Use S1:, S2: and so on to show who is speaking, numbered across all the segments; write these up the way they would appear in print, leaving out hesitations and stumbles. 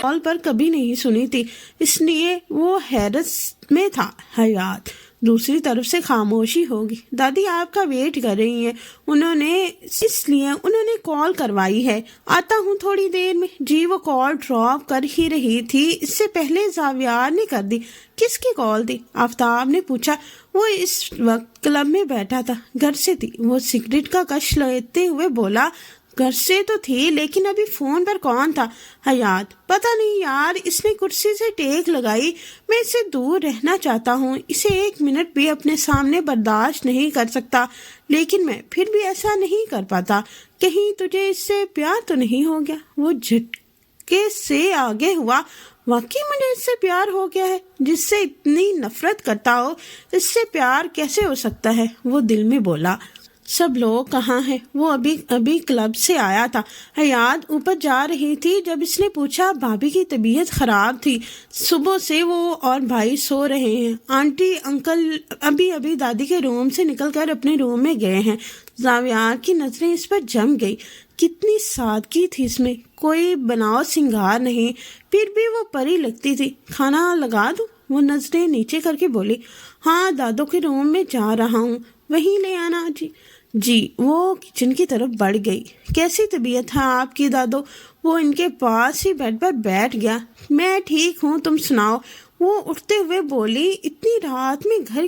S1: کال پر کبھی نہیں سنی تھی، اس لیے وہ حیرت میں تھا۔ حیات دوسری طرف سے خاموشی ہوگی۔ دادی آپ کا ویٹ کر رہی ہیں، اس لیے انہوں نے کال کروائی ہے، آتا ہوں تھوڑی دیر میں۔ جی وہ کال ڈراپ کر ہی رہی تھی، اس سے پہلے زاویار نے کر دی۔ کس کی کال تھی؟ آفتاب نے پوچھا۔ وہ اس وقت کلب میں بیٹھا تھا۔ گھر سے تھی۔ وہ سگریٹ کا کش لیتے ہوئے بولا۔ گھر سے تو تھی، لیکن ابھی فون پر کون تھا؟ حیات پتہ نہیں یار، اس نے کرسی سے ٹیک لگائی۔ میں اس سے دور رہنا چاہتا ہوں، اسے ایک منٹ بھی اپنے سامنے برداشت نہیں کر سکتا، لیکن میں پھر بھی ایسا نہیں کر پاتا۔ کہیں تجھے اس سے پیار تو نہیں ہو گیا؟ وہ جھٹکے سے آگے ہوا۔ واقعی مجھے اس سے پیار ہو گیا ہے؟ جس سے اتنی نفرت کرتا ہو اس سے پیار کیسے ہو سکتا ہے؟ وہ دل میں بولا۔ سب لوگ کہاں ہیں؟ وہ ابھی کلب سے آیا تھا۔ حیات اوپر جا رہی تھی جب اس نے پوچھا۔ بھابھی کی طبیعت خراب تھی، صبح سے وہ اور بھائی سو رہے ہیں۔ آنٹی انکل ابھی دادی کے روم سے نکل کر اپنے روم میں گئے ہیں۔ زاویار کی نظریں اس پر جم گئی۔ کتنی سادگی تھی اس میں، کوئی بناؤ سنگار نہیں، پھر بھی وہ پری لگتی تھی۔ کھانا لگا دوں؟ وہ نظریں نیچے کر کے بولی۔ ہاں دادو کے روم میں جا رہا ہوں، وہیں لے آنا۔ جی وہ کچن کی طرف بڑھ گئی۔ کیسی طبیعت ہے آپ کی دادو؟ وہ ان کے پاس ہی بیڈ پر بیٹھ گیا۔ میں ٹھیک ہوں، تم سناؤ؟ وہ اٹھتے ہوئے بولی۔ اتنی رات میں گھر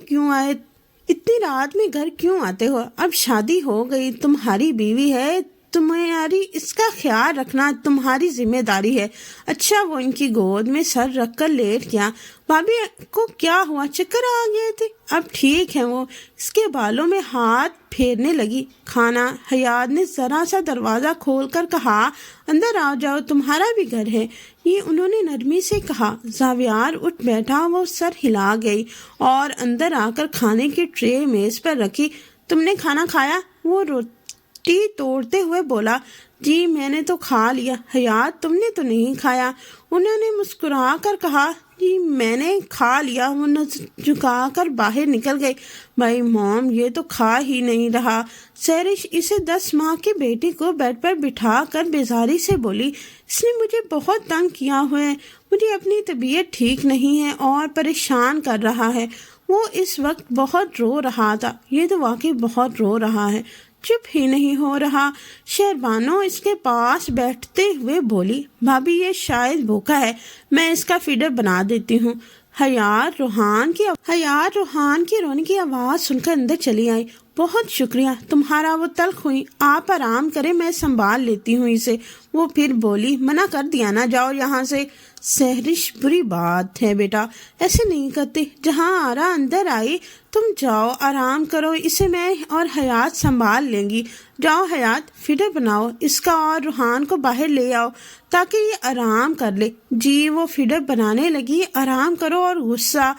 S1: کیوں آتے ہو؟ اب شادی ہو گئی، تمہاری بیوی ہے، تمہاری اس کا خیال رکھنا تمہاری ذمہ داری ہے۔ اچھا وہ ان کی گود میں سر رکھ کر لیٹ گیا۔ بھابھی کو کیا ہوا؟ چکر آ گئے تھے؟ اب ٹھیک ہے۔ وہ اس کے بالوں میں ہاتھ پھیرنے لگی۔ کھانا؟ حیات نے ذرا سا دروازہ کھول کر کہا۔ اندر آ جاؤ، تمہارا بھی گھر ہے، یہ انہوں نے نرمی سے کہا۔ زاویار اٹھ بیٹھا، وہ سر ہلا گئی اور اندر آ کر کھانے کی ٹرے میز پر رکھی۔ تم نے کھانا کھایا؟ وہ روٹی توڑتے ہوئے بولا۔ جی میں نے تو کھا لیا۔ حیات تم نے تو نہیں کھایا؟ انہوں نے مسکرا کر کہا۔ جی میں نے کھا لیا۔ وہ نظر جھکا کر باہر نکل گئی۔ بھائی موم یہ تو کھا ہی نہیں رہا۔ سہرش اسے 10 ماہ کی بیٹی کو بیڈ پر بٹھا کر بیزاری سے بولی۔ اس نے مجھے بہت تنگ کیا ہوا ہے، مجھے اپنی طبیعت ٹھیک نہیں ہے اور پریشان کر رہا ہے۔ وہ اس وقت بہت رو رہا تھا، یہ تو واقعی بہت رو رہا ہے، چپ ہی نہیں ہو رہا۔ شہربانو اس کے پاس بیٹھتے ہوئے بولی۔ بھابھی یہ شاید بھوکا ہے، میں اس کا فیڈر بنا دیتی ہوں۔ حیات روحان کی رونے کی آواز سن کر اندر چلی آئی۔ بہت شکریہ، تمہارا وہ تلخ ہوئی، آپ آرام کریں، میں سنبھال لیتی ہوں اسے۔ وہ پھر بولی۔ منع کر دیا نا، جاؤ یہاں سے۔ سہرش بری بات ہے بیٹا، ایسے نہیں کرتے، جہاں آرا اندر آئی، تم جاؤ آرام کرو، اسے میں اور حیات سنبھال لیں گی۔ جاؤ حیات فیڈر بناؤ اس کا اور روحان کو باہر لے آؤ تاکہ یہ آرام کر لے۔ جی وہ فیڈر بنانے لگی۔ آرام کرو اور غصہ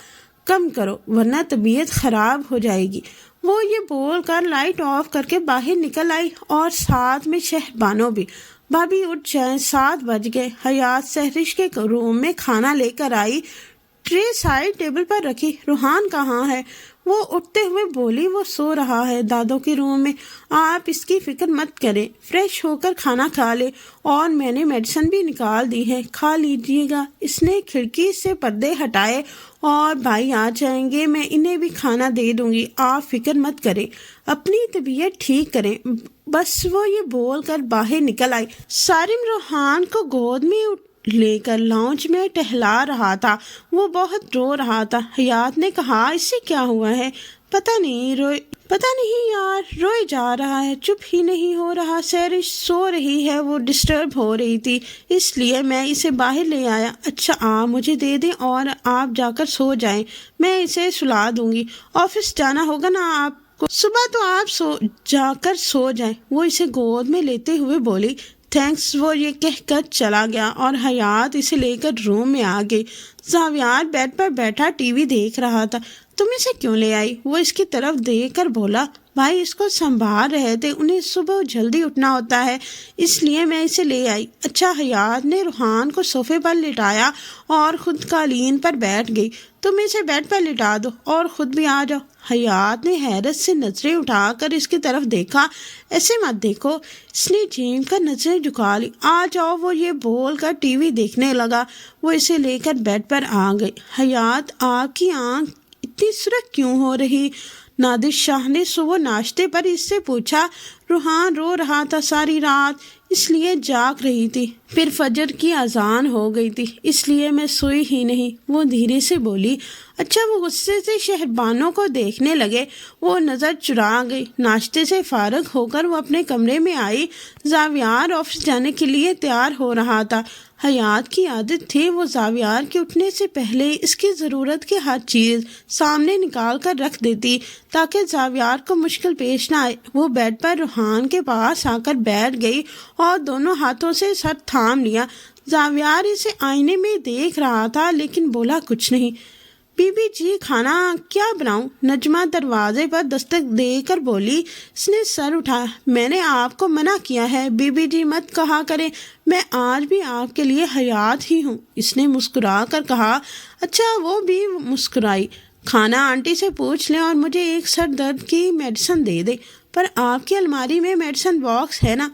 S1: کم کرو ورنہ طبیعت خراب ہو جائے گی۔ وہ یہ بول کر لائٹ آف کر کے باہر نکل آئی اور ساتھ میں شہربانو بھی۔ بھابھی اٹھ جائیں، 7 بج گئے۔ حیات سہرش کے روم میں کھانا لے کر آئی، ٹرے سائڈ ٹیبل پر رکھی۔ روحان کہاں ہے؟ وہ اٹھتے ہوئے بولی۔ وہ سو رہا ہے دادو کے روم میں، آپ اس کی فکر مت کریں، فریش ہو کر کھانا کھا لے، اور میں نے میڈیسن بھی نکال دی ہے، کھا لیجیے گا۔ اس نے کھڑکی سے پردے ہٹائے۔ اور بھائی آ جائیں گے، میں انہیں بھی کھانا دے دوں گی، آپ فکر مت کریں، اپنی طبیعت ٹھیک کریں بس۔ وہ یہ بول کر باہر نکل آئی۔ سارم روحان کو گود میں لے کر لاؤنج میں ٹہلا رہا تھا، وہ بہت رو رہا تھا۔ حیات نے کہا۔ اس سے کیا ہوا ہے؟ پتہ نہیں یار، روئے جا رہا ہے، چپ ہی نہیں ہو رہا۔ سہرش سو رہی ہے، وہ ڈسٹرب ہو رہی تھی، اس لیے میں اسے باہر لے آیا۔ اچھا آپ مجھے دے دیں اور آپ جا کر سو جائیں، میں اسے سلا دوں گی، آفس جانا ہوگا نا آپ کو، صبح تو آپ جا کر سو جائیں۔ وہ اسے گود میں لیتے ہوئے بولی۔ تھینکس۔ وہ یہ کہہ کر چلا گیا اور حیات اسے لے کر روم میں آ گئی۔ زاویار بیڈ پر بیٹھا ٹی وی دیکھ رہا تھا۔ تم اسے کیوں لے آئی؟ وہ اس کی طرف دیکھ کر بولا۔ بھائی اس کو سنبھال رہے تھے، انہیں صبح جلدی اٹھنا ہوتا ہے، اس لیے میں اسے لے آئی۔ اچھا۔ حیات نے روحان کو صوفے پر لٹایا اور خود قالین پر بیٹھ گئی۔ تم اسے بیڈ پر لٹا دو اور خود بھی آ جاؤ۔ حیات نے حیرت سے نظریں اٹھا کر اس کی طرف دیکھا۔ ایسے مت دیکھو، اس نے جھیم کر نظریں جھکا لی۔ آ جاؤ، وہ یہ بول کر ٹی وی دیکھنے لگا۔ وہ اسے لے کر بیڈ پر آ گئی۔ حیات، آپ کی آنکھ اتنی سرخ کیوں ہو رہی؟ نادر شاہ نے صبح ناشتے پر اس سے پوچھا۔ روحان رو رہا تھا ساری رات، اس لیے جاگ رہی تھی۔ پھر فجر کی اذان ہو گئی تھی، اس لیے میں سوئی ہی نہیں، وہ دھیرے سے بولی۔ اچھا، وہ غصے سے شہربانوں کو دیکھنے لگے۔ وہ نظر چرا گئی۔ ناشتے سے فارغ ہو کر وہ اپنے کمرے میں آئی۔ زاویار آفس جانے کے لیے تیار ہو رہا تھا۔ حیات کی عادت تھی وہ زاویار کے اٹھنے سے پہلے اس کی ضرورت کی ہر چیز سامنے نکال کر رکھ دیتی تاکہ زاویار کو مشکل پیش نہ آئے۔ وہ بیڈ پر روحان کے پاس آ کر بیٹھ گئی اور دونوں ہاتھوں سے سر تھام لیا۔ زاویار اسے آئینے میں دیکھ رہا تھا لیکن بولا کچھ نہیں۔ بی بی جی، کھانا کیا بناؤں؟ نجمہ دروازے پر دستک دے کر بولی۔ اس نے سر اٹھایا۔ میں نے آپ کو منع کیا ہے، بی بی جی مت کہا کریں، میں آج بھی آپ کے لیے حیات ہی ہوں، اس نے مسکرا کر کہا۔ اچھا، وہ بھی مسکرائی۔ کھانا آنٹی سے پوچھ لیں اور مجھے ایک سر درد کی میڈیسن دے دے۔ پر آپ کی الماری میں میڈیسن باکس ہے نا،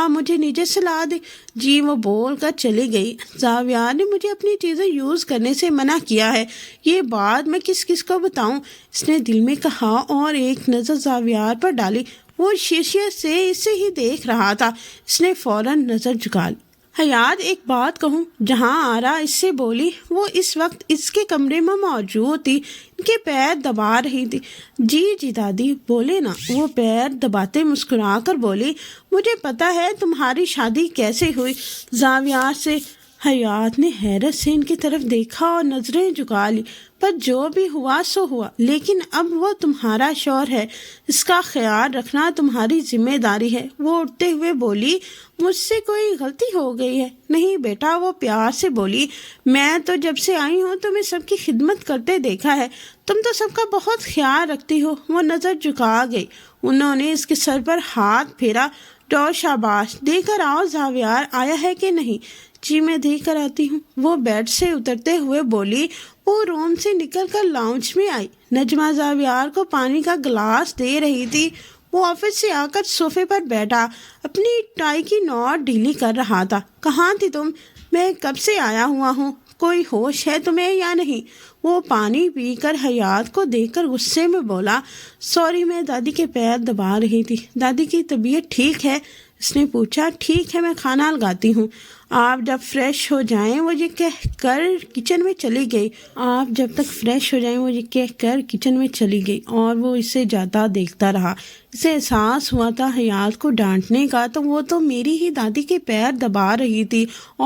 S1: مجھے نیچے سے لا دے۔ جی، وہ بول کر چلی گئی۔ زاویار نے مجھے اپنی چیزیں یوز کرنے سے منع کیا ہے، یہ بات میں کس کس کو بتاؤں، اس نے دل میں کہا اور ایک نظر زاویار پر ڈالی۔ وہ شیشے سے اسے ہی دیکھ رہا تھا۔ اس نے فوراً نظر جھکا لی۔ حیات، ایک بات کہوں؟ جہاں آرا اس سے بولی۔ وہ اس وقت اس کے کمرے میں موجود تھی، ان کے پیر دبا رہی تھی۔ جی جی دادی، بولے نا، وہ پیر دباتے مسکرا کر بولی۔ مجھے پتا ہے تمہاری شادی کیسے ہوئی زاویار سے۔ حیات نے حیرت سے ان کی طرف دیکھا اور نظریں جھکا لی۔ پر جو بھی ہوا سو ہوا، لیکن اب وہ تمہارا شوہر ہے، اس کا خیال رکھنا تمہاری ذمہ داری ہے۔ وہ اٹھتے ہوئے بولی۔ مجھ سے کوئی غلطی ہو گئی ہے؟ نہیں بیٹا، وہ پیار سے بولی۔ میں تو جب سے آئی ہوں تمہیں سب کی خدمت کرتے دیکھا ہے، تم تو سب کا بہت خیال رکھتی ہو۔ وہ نظر جھکا گئی۔ انہوں نے اس کے سر پر ہاتھ پھیرا۔ ڈو شاباش، دے کر آؤ، زاویار آیا ہے کہ نہیں؟ جی، میں دے کر آتی ہوں، وہ بیڈ سے اترتے ہوئے بولی۔ وہ روم سے نکل کر لاؤنج میں آئی۔ نجمہ زاویار کو پانی کا گلاس دے رہی تھی۔ وہ آفس سے آ کر صوفے پر بیٹھا، اپنی ٹائی کی نوٹ ڈھیلی کر رہا تھا۔ کہاں تھی تم؟ میں کب سے آیا ہوا ہوں، کوئی ہوش ہے تمہیں یا نہیں؟ وہ پانی پی کر حیات کو دیکھ کر غصے میں بولا۔ سوری، میں دادی کے پیر دبا رہی تھی۔ دادی کی طبیعت ٹھیک ہے؟ اس نے پوچھا۔ ٹھیک ہے، میں کھانا لگاتی ہوں، آپ جب فریش ہو جائیں، وہ یہ کہہ کر کچن میں چلی گئی۔ آپ جب تک فریش ہو جائیں، وہ یہ کہہ کر کچن میں چلی گئی اور وہ اسے جاتا دیکھتا رہا۔ اسے احساس ہوا تھا حیات کو ڈانٹنے کا، تو وہ تو میری ہی دادی کے پیر دبا رہی تھی اور